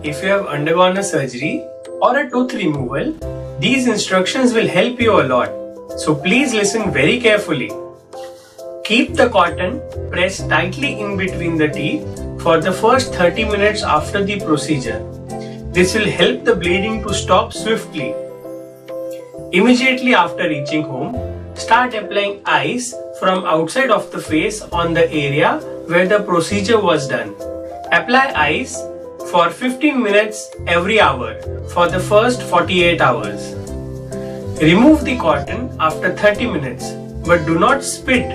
if you have undergone a surgery or a tooth removal, these instructions will help you a lot. So please listen very carefully. Keep the cotton pressed tightly in between the teeth for the first 30 minutes after the procedure. This will help the bleeding to stop swiftly. Immediately after reaching home, start applying ice from outside of the face on the area where the procedure was done. Apply ice for 15 minutes every hour for the first 48 hours. Remove the cotton after 30 minutes, but do not spit.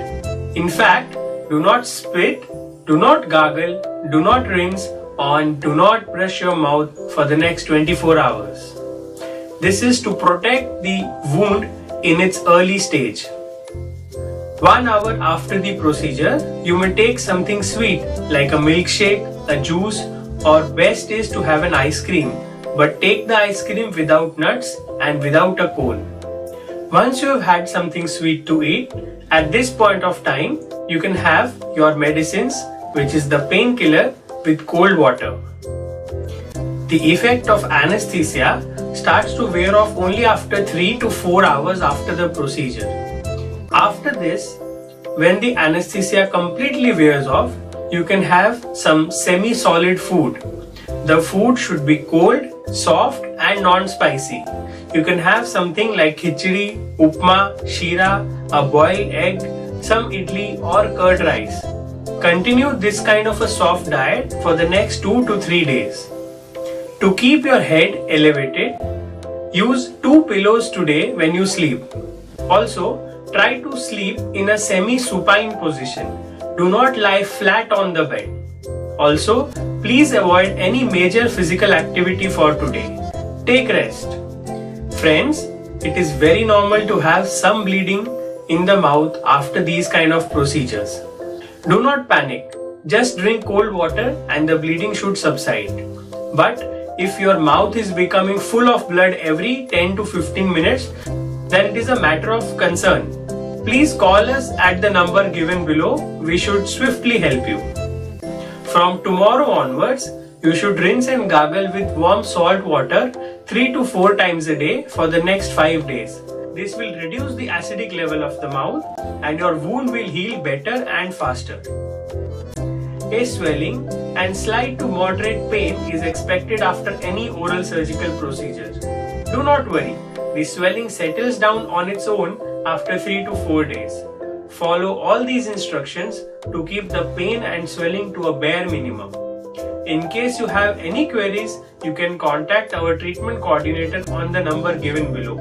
In fact, do not spit, do not gargle, do not rinse, and do not brush your mouth for the next 24 hours. This is to protect the wound in its early stage. 1 hour after the procedure, you may take something sweet like a milkshake, a juice, or best is to have an ice cream, but take the ice cream without nuts and without a cone. Once you have had something sweet to eat, at this point of time, you can have your medicines, which is the painkiller, with cold water. The effect of anesthesia starts to wear off only after 3 to 4 hours after the procedure. After this, when the anesthesia completely wears off, you can have some semi-solid food. The food should be cold, soft and non-spicy. You can have something like khichdi, upma, sheera, a boiled egg, some idli or curd rice. Continue this kind of a soft diet for the next 2 to 3 days. To keep your head elevated, use 2 pillows today when you sleep. Also, try to sleep in a semi-supine position. Do not lie flat on the bed. Also, please avoid any major physical activity for today. Take rest. Friends, it is very normal to have some bleeding in the mouth after these kind of procedures. Do not panic. Just drink cold water and the bleeding should subside. But if your mouth is becoming full of blood every 10 to 15 minutes, then it is a matter of concern. Please call us at the number given below. We should swiftly help you. From tomorrow onwards, you should rinse and gargle with warm salt water 3 to 4 times a day for the next 5 days. This will reduce the acidic level of the mouth and your wound will heal better and faster. A swelling and slight to moderate pain is expected after any oral surgical procedure. Do not worry, the swelling settles down on its own after 3 to 4 days. Follow all these instructions to keep the pain and swelling to a bare minimum. In case you have any queries, you can contact our treatment coordinator on the number given below.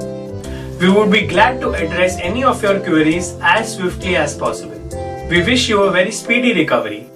We would be glad to address any of your queries as swiftly as possible. We wish you a very speedy recovery.